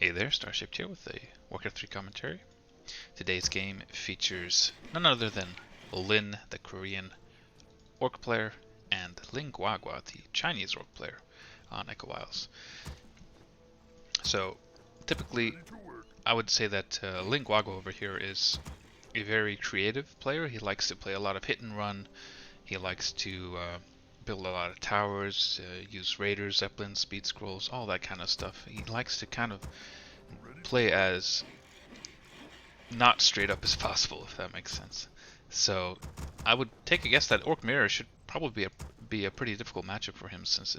Hey there, Starship here with a Warcraft 3 commentary. Today's game features none other than Lin, the Korean orc player, and LinGuaGua, the Chinese orc player, on Echo Isles. So, typically, I would say that LinGuaGua over here is a very creative player. He likes to play a lot of hit and run. He likes to build a lot of towers, use raiders, zeppelins, speed scrolls, all that kind of stuff. He likes to kind of play as not straight up as possible, if that makes sense. So I would take a guess that Orc Mirror should probably be a pretty difficult matchup for him, since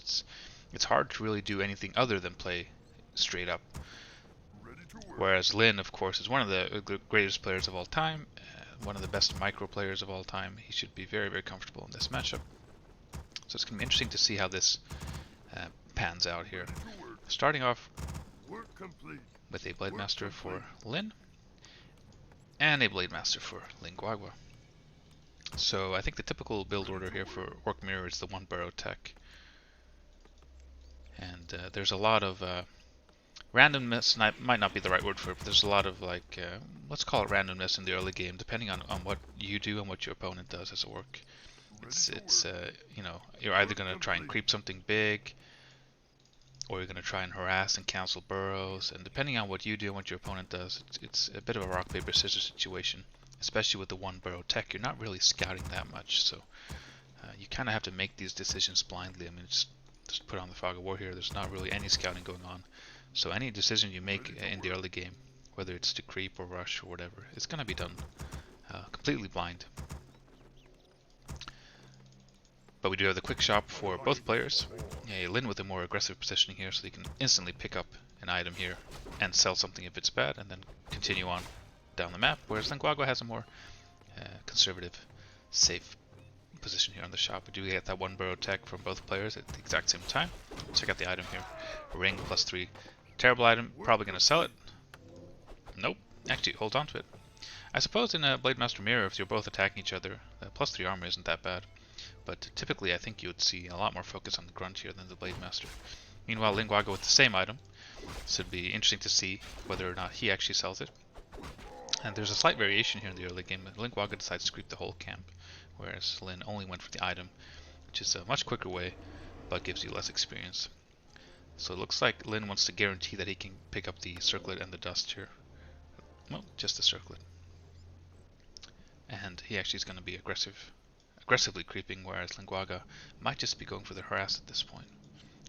it's hard to really do anything other than play straight up. Whereas Lin, of course, is one of the greatest players of all time, one of the best micro players of all time. He should be very, very comfortable in this matchup. So it's going to be interesting to see how this pans out here. Starting off with a Blade Master for Lin, and a Blade Master for LinGuaGua. So I think the typical build order here for Orc Mirror is the one burrow tech. And there's a lot of randomness, and might not be the right word for it, but there's a lot of let's call it randomness in the early game, depending on what you do and what your opponent does as a orc. It's you know, you're either going to try and creep something big, or you're going to try and harass and cancel burrows, and depending on what you do and what your opponent does, it's a bit of a rock, paper, scissors situation. Especially with the one burrow tech, you're not really scouting that much, so you kind of have to make these decisions blindly. I mean, just put on the Fog of War here, there's not really any scouting going on. So any decision you make in the early game, whether it's to creep or rush or whatever, it's going to be done completely blind. But we do have the quick shop for both players. Lin with a more aggressive positioning here, so he can instantly pick up an item here and sell something if it's bad, and then continue on down the map, whereas LinGuaGua has a more conservative, safe position here on the shop. We do get that one burrow tech from both players at the exact same time. Check out the item here. Ring +3. Terrible item, probably going to sell it. Nope, actually hold on to it. I suppose in a Blade Master Mirror, if you're both attacking each other, the +3 armor isn't that bad. But typically I think you would see a lot more focus on the Grunt here than the Blade Master. Meanwhile, LinGuaGua with the same item, so it'd be interesting to see whether or not he actually sells it. And there's a slight variation here in the early game. LinGuaGua decides to creep the whole camp, whereas Lin only went for the item, which is a much quicker way, but gives you less experience. So it looks like Lin wants to guarantee that he can pick up the circlet and the dust here. Well, just the circlet. And he actually is going to be aggressively creeping, whereas LinGuaGua might just be going for the harass at this point.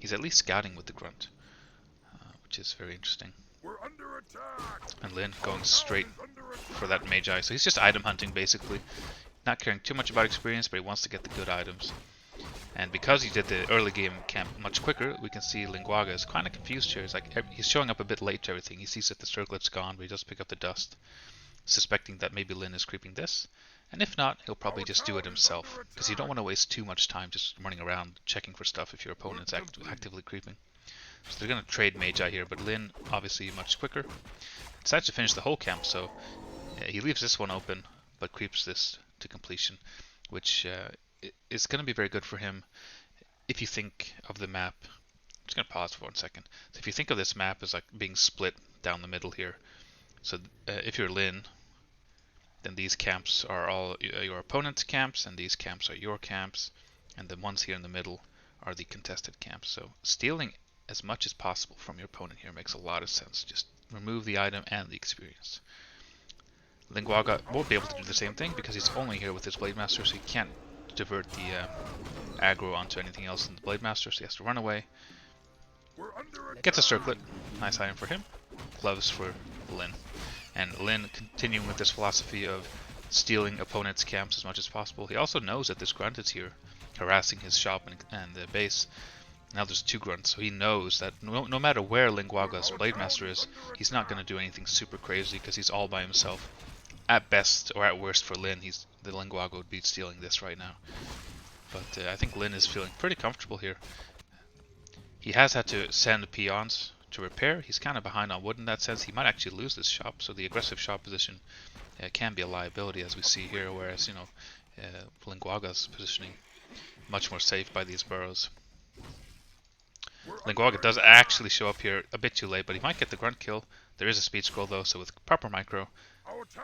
He's at least scouting with the Grunt, which is very interesting. We're under attack. And Lin going straight for that Magi, so he's just item hunting basically. Not caring too much about experience, but he wants to get the good items. And because he did the early game camp much quicker, we can see LinGuaGua is kind of confused here. It's like he's showing up a bit late to everything. He sees that the circlet's gone, but he does pick up the dust, suspecting that maybe Lin is creeping this. And if not, he'll probably just do it himself, because you don't want to waste too much time just running around checking for stuff if your opponent's actively creeping. So they're going to trade Magi here, but Lin, obviously much quicker, decides to finish the whole camp, so he leaves this one open, but creeps this to completion, which is going to be very good for him if you think of the map. I'm just going to pause for 1 second. So if you think of this map as like being split down the middle here, so if you're Lin, then these camps are all your opponent's camps, and these camps are your camps, and the ones here in the middle are the contested camps. So stealing as much as possible from your opponent here makes a lot of sense. Just remove the item and the experience. LinGuaGua won't be able to do the same thing because he's only here with his Blade Master, so he can't divert the aggro onto anything else in the Blade Master, so he has to run away. Gets a circlet, nice item for him. Gloves for Lin. And Lin continuing with this philosophy of stealing opponents' camps as much as possible. He also knows that this Grunt is here, harassing his shop and the base. Now there's 2 Grunts, so he knows that no matter where LinGuaGua's Blade Master is, he's not going to do anything super crazy because he's all by himself. At best, or at worst for Lin, the LinGuaGua would be stealing this right now. But I think Lin is feeling pretty comfortable here. He has had to send peons to repair. He's kind of behind on wood in that sense. He might actually lose this shop, so the aggressive shop position can be a liability, as we see here, whereas, you know, LinGuaGua's positioning much more safe by these burrows. LinGuaGua does actually show up here a bit too late, but he might get the grunt kill. There is a speed scroll though, so with proper micro,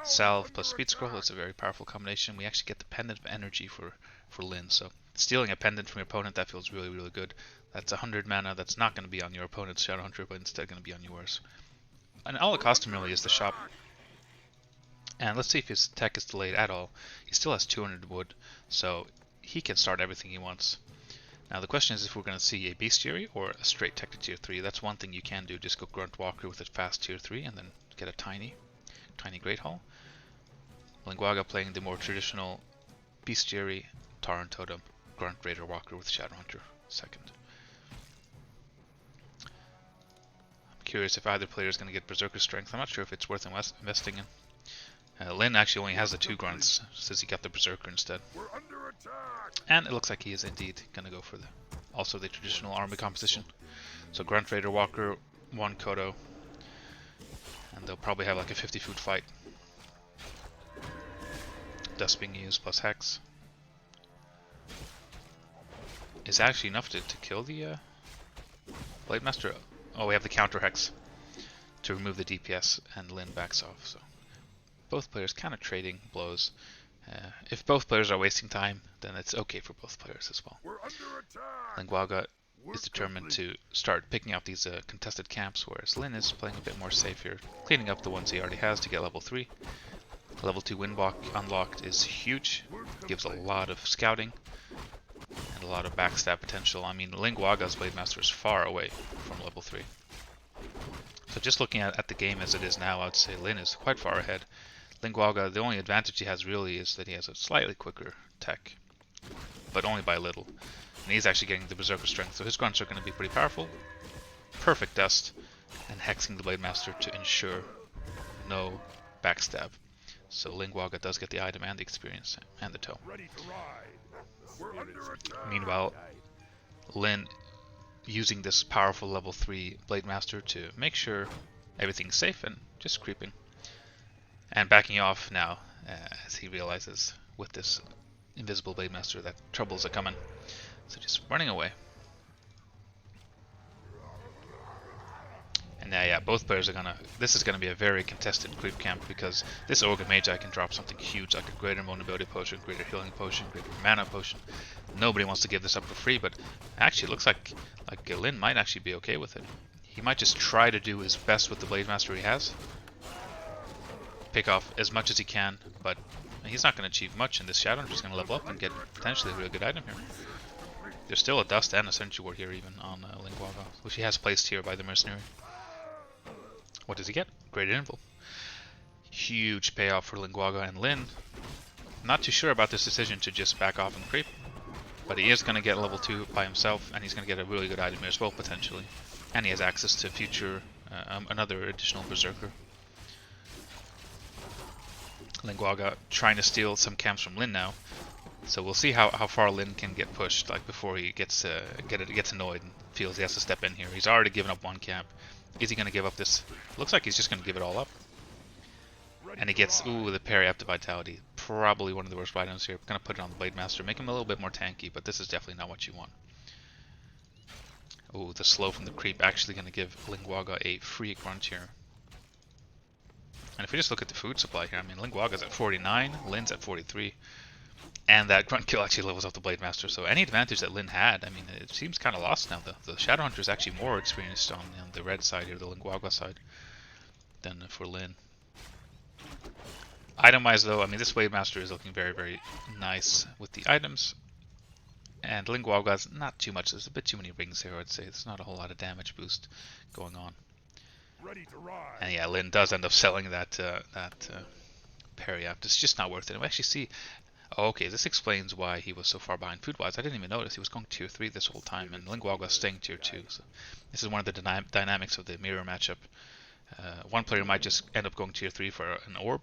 salve plus speed scroll, it's a very powerful combination. We actually get the pendant of energy for Lin, so stealing a pendant from your opponent, that feels really, really good. That's 100 mana that's not going to be on your opponent's Shadowhunter, but instead going to be on yours. And all it costs him really is the shop. And let's see if his tech is delayed at all. He still has 200 wood, so he can start everything he wants. Now the question is if we're going to see a bestiary or a straight tech to tier 3. That's one thing you can do, just go Grunt Walker with a fast tier 3 and then get a tiny Great Hall. LinGuaGua playing the more traditional bestiary, Tauren Totem, Grunt Raider Walker with Shadowhunter second. I'm curious if either player is going to get Berserker Strength. I'm not sure if it's worth investing in. Lin actually only has the 2 grunts, since he got the Berserker instead. And it looks like he is indeed going to go for also the traditional army composition. So Grunt Raider Walker, 1 Kodo, and they'll probably have like a 50-foot fight. Dust being used plus Hex is actually enough to kill the Blade Master. Oh, we have the counter Hex to remove the DPS, and Lin backs off. So both players kind of trading blows. If both players are wasting time, then it's okay for both players as well. LinGuaGua is determined to start picking out these contested camps, whereas Lin is playing a bit more safe here, cleaning up the ones he already has to get level 3. Level 2 Windwalk unlocked is huge, gives a lot of scouting and a lot of backstab potential. I mean, LinGuaGua's Blade Master is far away from level 3. So just looking at the game as it is now, I'd say Lin is quite far ahead. LinGuaGua, the only advantage he has really is that he has a slightly quicker tech, but only by little. And he's actually getting the Berserker Strength, so his grunts are going to be pretty powerful. Perfect Dust, and hexing the Blade Master to ensure no backstab. So LinGuaGua does get the item and the experience and the toe. Meanwhile, Lin using this powerful level 3 Blade Master to make sure everything's safe and just creeping. And backing off now as he realizes with this invisible Blade Master that troubles are coming. So just running away. And yeah, both players are gonna... This is gonna be a very contested creep camp because this Organ Magi can drop something huge like a Greater Vulnerability Potion, Greater Healing Potion, Greater Mana Potion. Nobody wants to give this up for free, but actually it looks like Lin might actually be okay with it. He might just try to do his best with the Blade Master he has. Pick off as much as he can, but he's not going to achieve much in this Shadow. He's going to level up and get potentially a really good item here. There's still a Dust and a Sentry Ward here even on LinGuaGua, which he has placed here by the Mercenary. What does he get? Greater Invul. Huge payoff for LinGuaGua and Lin. Not too sure about this decision to just back off and creep, but he is going to get level 2 by himself, and he's going to get a really good item here as well potentially. And he has access to future, another additional Berserker. LinGuaGua trying to steal some camps from Lin now, so we'll see how far Lin can get pushed, like before he gets annoyed and feels he has to step in here. He's already given up 1 camp. Is he going to give up this? Looks like he's just going to give it all up. And he gets, ooh, the parry up to Vitality. Probably one of the worst items here. Going to put it on the Blade Master, make him a little bit more tanky, but this is definitely not what you want. Ooh, the slow from the creep actually going to give LinGuaGua a free grunt here. And if we just look at the food supply here, I mean, LinGuaGua's at 49, Lin's at 43, and that grunt kill actually levels up the Blade Master. So any advantage that Lin had, I mean, it seems kind of lost now. The Shadowhunter is actually more experienced on the red side here, the LinGuaGua side, than for Lin. Item-wise, though, I mean, this Blade Master is looking very, very nice with the items. And LinGuaGua's not too much. There's a bit too many rings here, I'd say. There's not a whole lot of damage boost going on. And yeah, Lin does end up selling that parry up. It's just not worth it. And we actually see... Oh, okay, this explains why he was so far behind food-wise. I didn't even notice. He was going tier 3 this whole time, and LinGuaGua's staying tier 2. So this is one of the dynamics of the mirror matchup. One player might just end up going tier 3 for an orb,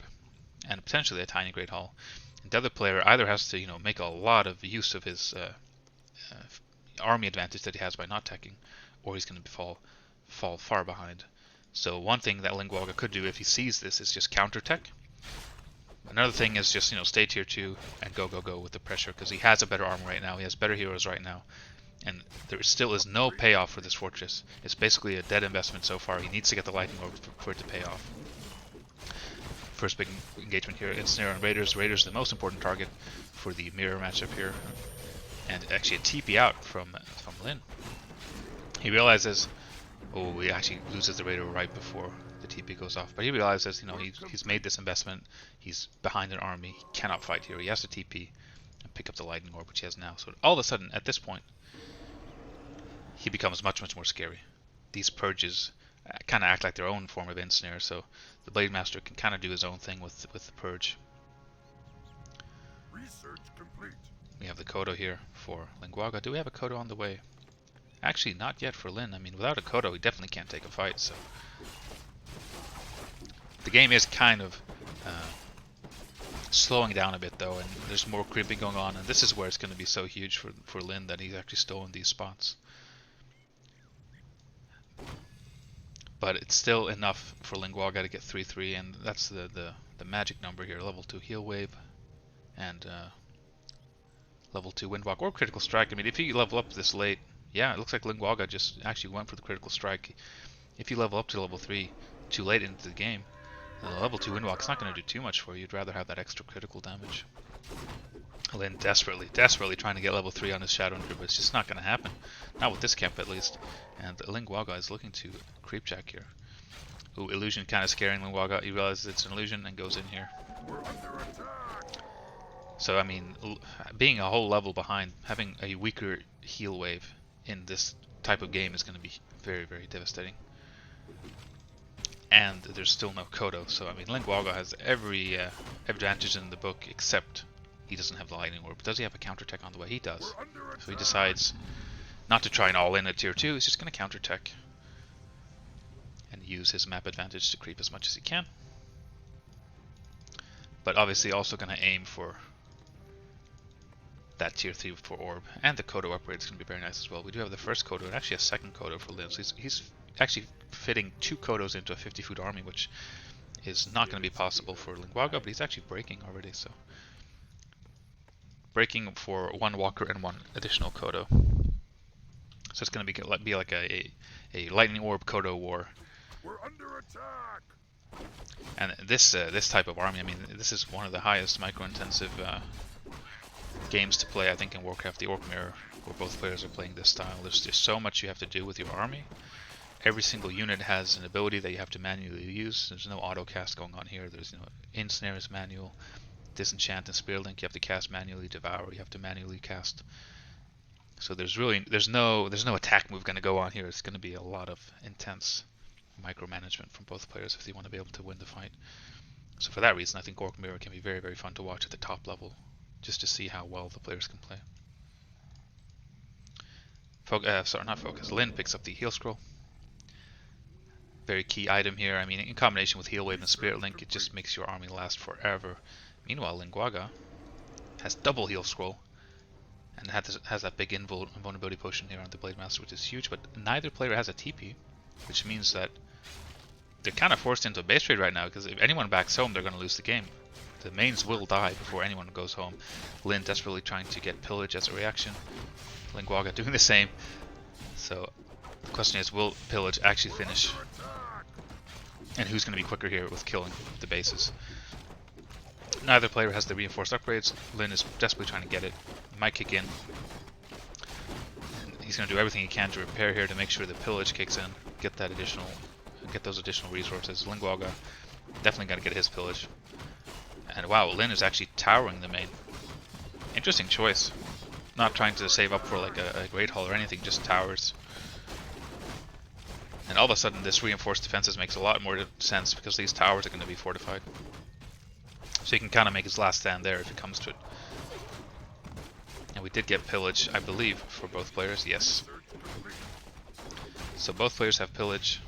and potentially a tiny Great Hall. The other player either has to, make a lot of use of his army advantage that he has by not teching, or he's going to fall far behind. So one thing that LinGuaGua could do if he sees this is just counter tech. Another thing is just stay tier 2 and go with the pressure, because he has a better armor right now. He has better heroes right now, And there still is no payoff for this fortress. It's basically a dead investment so far. He needs to get the lightning orb for it to pay off. First big engagement here, Ensnare on Raiders. Raiders the most important target for the mirror matchup here. And actually a TP out from Lin. He realizes, oh, he actually loses the Raider right before the TP goes off. But he realizes, you know, he's made this investment. He's behind an army. He cannot fight here. He has to TP and pick up the lightning orb, which he has now. So all of a sudden, at this point, he becomes much, much more scary. These purges kind of act like their own form of ensnare, so the Blade Master can kind of do his own thing with the purge. Research complete. We have the Kodo here for LinGuaGua. Do we have a Kodo on the way? Actually, not yet for Lin. I mean, without a Kodo, he definitely can't take a fight, so... The game is kind of slowing down a bit, though, and there's more creeping going on, and this is where it's going to be so huge for Lin that he's actually stolen these spots. But it's still enough for LinGuaGua to get 3-3, and that's the magic number here. Level 2 Heal Wave, and level 2 Windwalk, or Critical Strike. I mean, if you level up this late, yeah, it looks like LinGuaGua just actually went for the Critical Strike. If you level up to level 3 too late into the game, level 2 Windwalk's not going to do too much for you. You'd rather have that extra critical damage. Lin desperately trying to get level 3 on his Shadow Hunter, but it's just not going to happen. Not with this camp, at least. And LinGuaGua is looking to creepjack here. Ooh, illusion kind of scaring LinGuaGua. He realizes it's an illusion and goes in here. We're under attack. So, I mean, being a whole level behind, having a weaker heal wave in this type of game is going to be very, very devastating. And there's still no Kodo, so I mean, LinGuaGua has every advantage in the book except he doesn't have the lightning orb. Does he have a counterattack on the way? He does. So he decides not to try and all in at tier 2. He's just going to counterattack and use his map advantage to creep as much as he can. But obviously also going to aim for that tier 3 for orb. And the Kodo upgrade is going to be very nice as well. We do have the first Kodo and actually a second Kodo for Lin. So he's actually fitting 2 Kodos into a 50-foot army, which is not going to be possible for LinGuaGua, but he's actually breaking already. So breaking for 1 Walker and 1 additional Kodo. So it's going to be like a lightning orb Kodo war. We're under attack. And this type of army, I mean, this is one of the highest micro-intensive games to play, I think, in Warcraft, the Orc Mirror, where both players are playing this style. There's just so much you have to do with your army. Every single unit has an ability that you have to manually use. There's no auto cast going on here. There's Ensnare is manual, Disenchant and Spear Link you have to cast manually, Devour you have to manually cast. So there's no attack move going to go on here. It's going to be a lot of intense micromanagement from both players if they want to be able to win the fight. So for that reason, I think Orc Mirror can be very, very fun to watch at the top level, just to see how well the players can play. Lin picks up the Heal Scroll. Very key item here. I mean, in combination with Heal Wave and Spirit Link, it just makes your army last forever. Meanwhile, LinGuaGua has double Heal Scroll and has that big invulnerability potion here on the Blade Master, which is huge, but neither player has a TP, which means that they're kind of forced into a base trade right now, because if anyone backs home, they're going to lose the game. The mains will die before anyone goes home. Lin desperately trying to get pillage as a reaction. LinGuaGua doing the same. So the question is, will pillage actually finish? And who's going to be quicker here with killing the bases? Neither player has the reinforced upgrades. Lin is desperately trying to get it. Might kick in. And he's going to do everything he can to repair here to make sure the pillage kicks in. Get those additional resources. LinGuaGua definitely got to get his pillage. And wow, Lin is actually towering the main. Interesting choice. Not trying to save up for like a Great Hall or anything, just towers. And all of a sudden this reinforced defenses makes a lot more sense because these towers are going to be fortified. So he can kind of make his last stand there if it comes to it. And we did get pillage, I believe, for both players. Yes. So both players have pillage.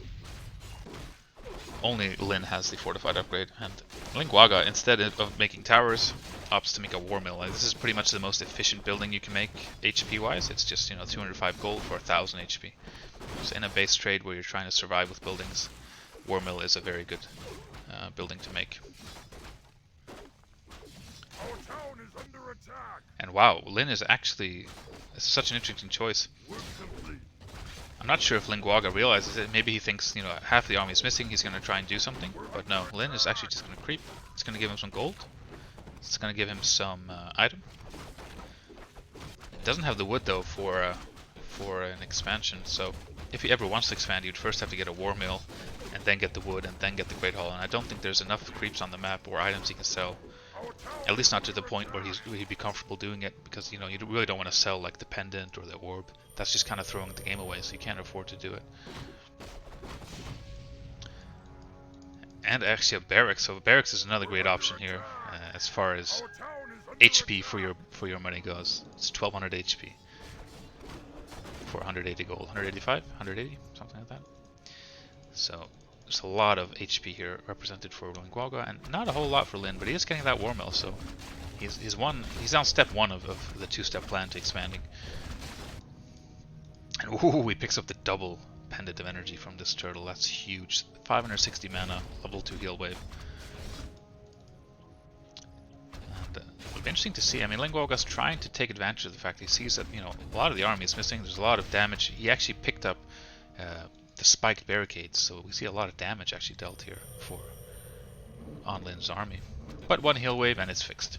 Only Lin has the fortified upgrade, and LinGuaGua, instead of making towers, opts to make a war mill. Like, this is pretty much the most efficient building you can make HP wise. It's just 205 gold for 1000 HP. So in a base trade where you're trying to survive with buildings, war mill is a very good building to make. Our town is under attack. attack. And wow, Lin is actually such an interesting choice. Work complete. I'm not sure if LinGuaGua realizes it. Maybe he thinks, you know, half the army is missing, he's going to try and do something. But no, Lin is actually just going to creep. It's going to give him some gold. It's going to give him some item. It doesn't have the wood though for an expansion, so if he ever wants to expand, you'd first have to get a war mill, and then get the wood, and then get the Great Hall. And I don't think there's enough creeps on the map or items he can sell. Our tower At least not to the point where he'd be comfortable doing it, because you know you really don't want to sell like the pendant or the orb. That's just kind of throwing the game away, so you can't afford to do it. And actually a barracks. So barracks is another great option here as far as Our town is under HP for your money goes. It's 1200 HP for 180 gold, 185, 180, something like that. So there's a lot of HP here represented for LinGuaGua, and not a whole lot for Lin, but he is getting that war mill, so he's on step one of the two-step plan to expanding. And ooh, he picks up the double pendant of energy from this turtle. That's huge. 560 mana, level 2 heal wave. And it'll be interesting to see. I mean, LinGuaGua's trying to take advantage of the fact he sees that, you know, a lot of the army is missing. There's a lot of damage. He actually picked up the spiked barricades, so we see a lot of damage actually dealt here for on Lin's army. But one heal wave and it's fixed.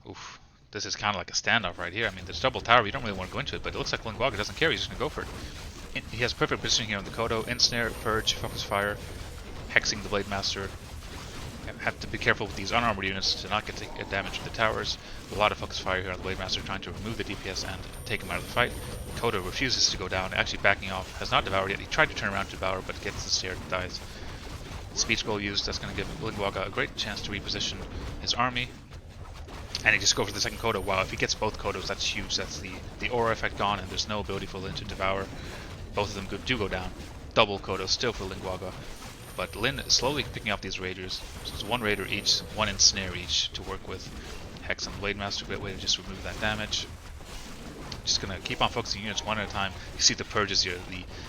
Oof. This is kind of like a standoff right here. I mean, there's double tower. You don't really want to go into it, but it looks like LinGuaGua doesn't care. He's just going to go for it. He has perfect positioning here on the Kodo. Ensnare, Purge, Focus Fire, Hexing the Blade Master. Have to be careful with these unarmored units to not get damage to the towers. A lot of Focus Fire here on the Blade Master, trying to remove the DPS and take him out of the fight. Kodo refuses to go down, actually backing off. Has not devoured yet. He tried to turn around to devour, but gets the stare and dies. Speed Scroll used. That's going to give LinGuaGua a great chance to reposition his army. And he just goes for the second Kodo. Wow, if he gets both Kodos, that's huge. That's the aura effect gone, and there's no ability for Lin to devour. Both of them do go down. Double Kodo still for LinGuaGua. But Lin is slowly picking up these raiders. So it's one raider each, one ensnare each to work with. Hex on the Blade Master, great way to just remove that damage. Just gonna keep on focusing units one at a time. You see the purges here,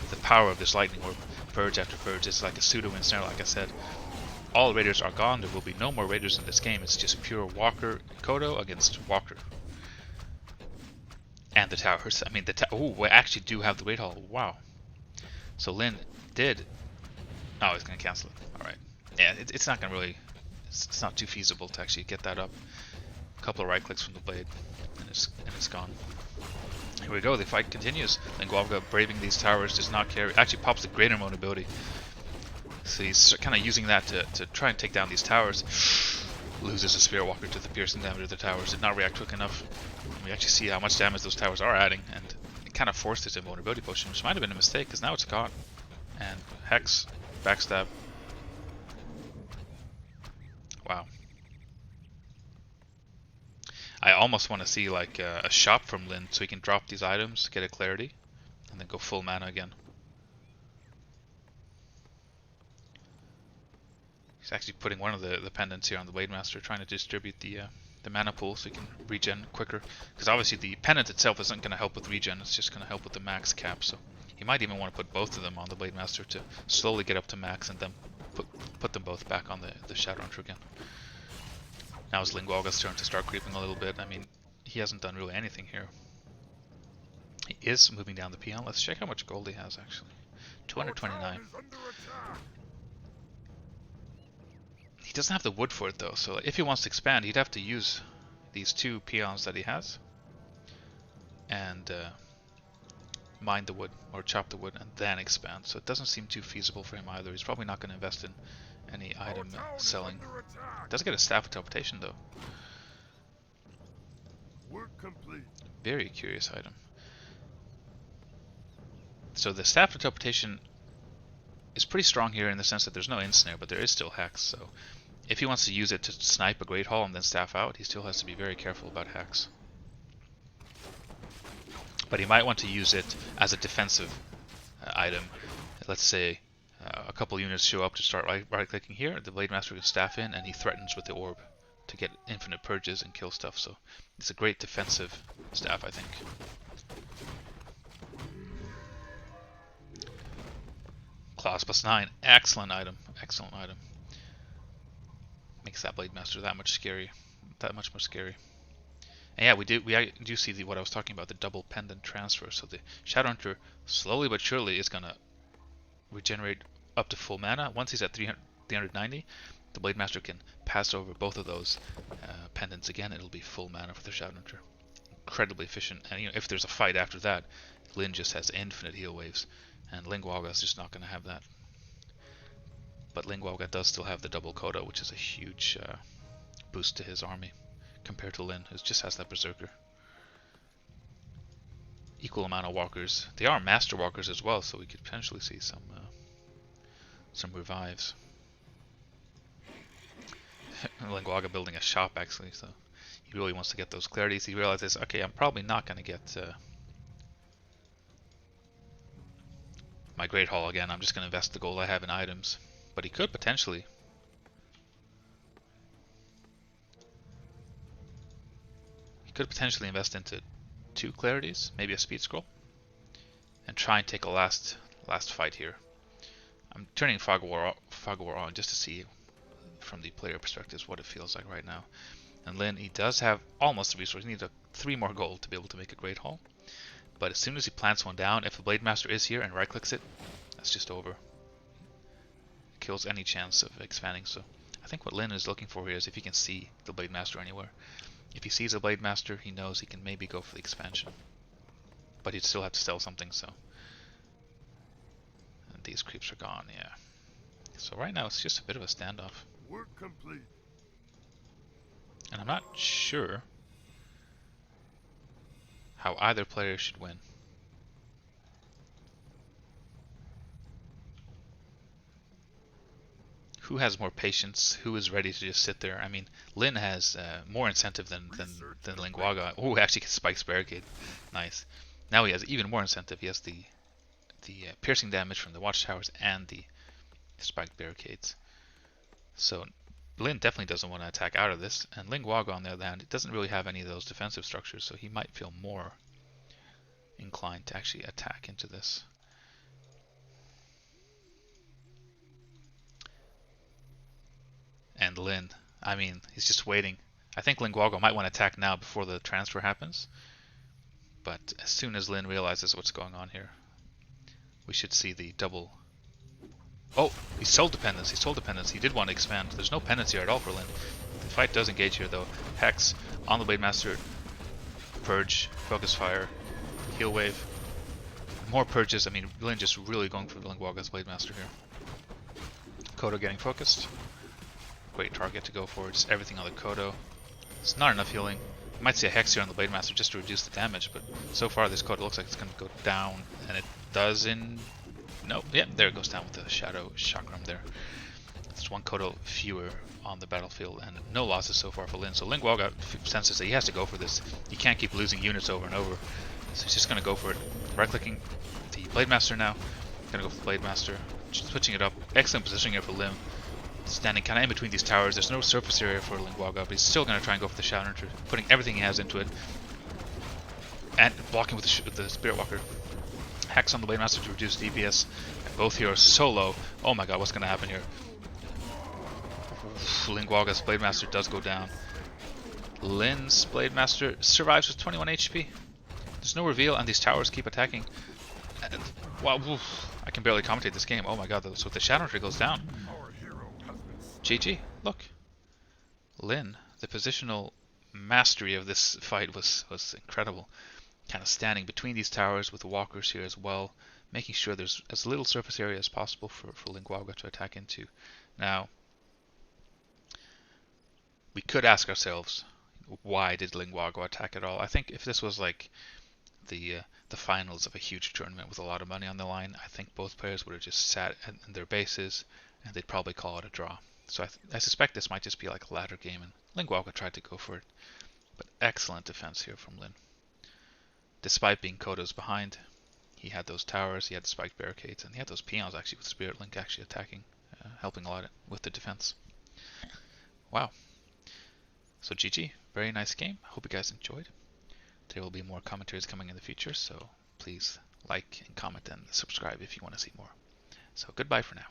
the power of this lightning orb. Purge after purge. It's like a pseudo ensnare, like I said. All raiders are gone. There will be no more raiders in this game. It's just pure Walker Kodo against Walker. And the towers. I mean, we actually do have the Great Hall. Wow. So Lin did. Oh, he's going to cancel it. Alright. Yeah, it's not going to really. It's not too feasible to actually get that up. A couple of right clicks from the blade, and it's gone. Here we go. The fight continues. LinGuaGua braving these towers does not care. Actually pops the greater mode ability. So he's kind of using that to try and take down these towers. Loses a Spirit Walker to the piercing damage of the towers. Did not react quick enough. We actually see how much damage those towers are adding, and it kind of forced his invulnerability potion, which might have been a mistake, because now it's gone. And Hex, Backstab. Wow. I almost want to see like a shop from Lin, so he can drop these items, get a clarity, and then go full mana again. He's actually putting one of the pendants here on the Blade Master, trying to distribute the mana pool so he can regen quicker. Because obviously the pendant itself isn't going to help with regen, it's just going to help with the max cap. So he might even want to put both of them on the Blade Master to slowly get up to max and then put them both back on the Shadowrunner again. Now it's LinGuaGua's turn to start creeping a little bit. I mean, he hasn't done really anything here. He is moving down the peon. Let's check how much gold he has actually. 229. He doesn't have the wood for it though, so if he wants to expand, he'd have to use these two peons that he has and mine the wood or chop the wood and then expand. So it doesn't seem too feasible for him either. He's probably not going to invest in any item selling. Does get a staff of teleportation though. Work complete. Very curious item. So the staff of teleportation is pretty strong here in the sense that there's no ensnare, but there is still hex. So if he wants to use it to snipe a Great Hall and then staff out, he still has to be very careful about hex. But he might want to use it as a defensive item. Let's say a couple units show up to start right-clicking here, the Blade Master can staff in, and he threatens with the orb to get infinite purges and kill stuff. So it's a great defensive staff, I think. Claws +9, excellent item, excellent item. Makes that Blade Master that much scary, that much more scary. And yeah, we do see what I was talking about, the double pendant transfer. So the Shadowhunter slowly but surely is gonna regenerate up to full mana. Once he's at 390, the Blade Master can pass over both of those pendants again. It'll be full mana for the Shadowhunter. Incredibly efficient. And if there's a fight after that, Lin just has infinite heal waves, and LinGuaGua is just not going to have that. But LinGuaGua does still have the double Kodo, which is a huge boost to his army compared to Lin, who just has that Berserker. Equal amount of walkers. They are master walkers as well, so we could potentially see some revives. LinGuaGua building a shop actually, so he really wants to get those clarities. He realizes, okay, I'm probably not going to get my Great Hall again. I'm just going to invest the gold I have in items. But he could potentially. He could potentially invest into 2 clarities, maybe a speed scroll, and try and take a last fight here. I'm turning Fog War on just to see from the player perspective what it feels like right now. And Lin, he does have almost the resource. He needs 3 more gold to be able to make a Great Hall. But as soon as he plants one down, if the Blade Master is here and right clicks it, that's just over. Kills any chance of expanding. So I think what Lin is looking for here is if he can see the Blade Master anywhere. If he sees a Blade Master, he knows he can maybe go for the expansion. But he'd still have to sell something, so. And these creeps are gone, yeah. So right now it's just a bit of a standoff. Work complete. And I'm not sure how either player should win. Who has more patience? Who is ready to just sit there? I mean, Lin has more incentive than LinGuaGua. Oh, actually gets Spike's Barricade. Nice. Now he has even more incentive. He has the piercing damage from the Watchtowers and the Spiked Barricades. So Lin definitely doesn't want to attack out of this. And LinGuaGua, on the other hand, doesn't really have any of those defensive structures, so he might feel more inclined to actually attack into this. And Lin, I mean, he's just waiting. I think LinGuaGua might want to attack now before the transfer happens. But as soon as Lin realizes what's going on here, we should see the double. Oh, he sold dependence. He sold dependence. He did want to expand. There's no pendants here at all for Lin. The fight does engage here though. Hex on the Blade Master. Purge, focus fire, heal wave. More purges. I mean, Lin just really going for the LinGuaGua's Blade Master here. Kodo getting focused. Great target to go for, just everything on the Kodo. It's not enough healing. You might see a Hex here on the Blade Master just to reduce the damage, but so far this Kodo looks like it's going to go down, and it does in... No, yeah, there it goes down with the Shadow Chakram there. That's 1 Kodo fewer on the battlefield, and no losses so far for Lin. So LinGuaGua senses that he has to go for this. He can't keep losing units over and over, so he's just going to go for it. Right-clicking the Blade Master now. Going to go for the Blade Master, switching it up. Excellent positioning here for Lim. Standing kind of in between these towers. There's no surface area for LinGuaGua, but he's still going to try and go for the Shadowhunter, putting everything he has into it, and blocking with the Spirit Walker. Hex on the Blade Master to reduce DPS. And both heroes so low. Oh my god, what's going to happen here? LinGuaGua's Blade Master does go down. Lin's Blade Master survives with 21 HP. There's no reveal, and these towers keep attacking. And, wow, I can barely commentate this game. Oh my god, so the Shadowhunter goes down. GG, look. Lin, the positional mastery of this fight was incredible. Kind of standing between these towers with the walkers here as well, making sure there's as little surface area as possible for LinGuaGua to attack into. Now, we could ask ourselves, why did LinGuaGua attack at all? I think if this was like the finals of a huge tournament with a lot of money on the line, I think both players would have just sat in their bases and they'd probably call it a draw. So I suspect this might just be like a ladder game, and LinGuaGua tried to go for it. But excellent defense here from Lin. Despite being Kodo's behind, he had those towers, he had the spiked barricades, and he had those peons actually with Spirit Link actually attacking, helping a lot with the defense. Wow. So GG, very nice game. Hope you guys enjoyed. There will be more commentaries coming in the future, so please like and comment and subscribe if you want to see more. So goodbye for now.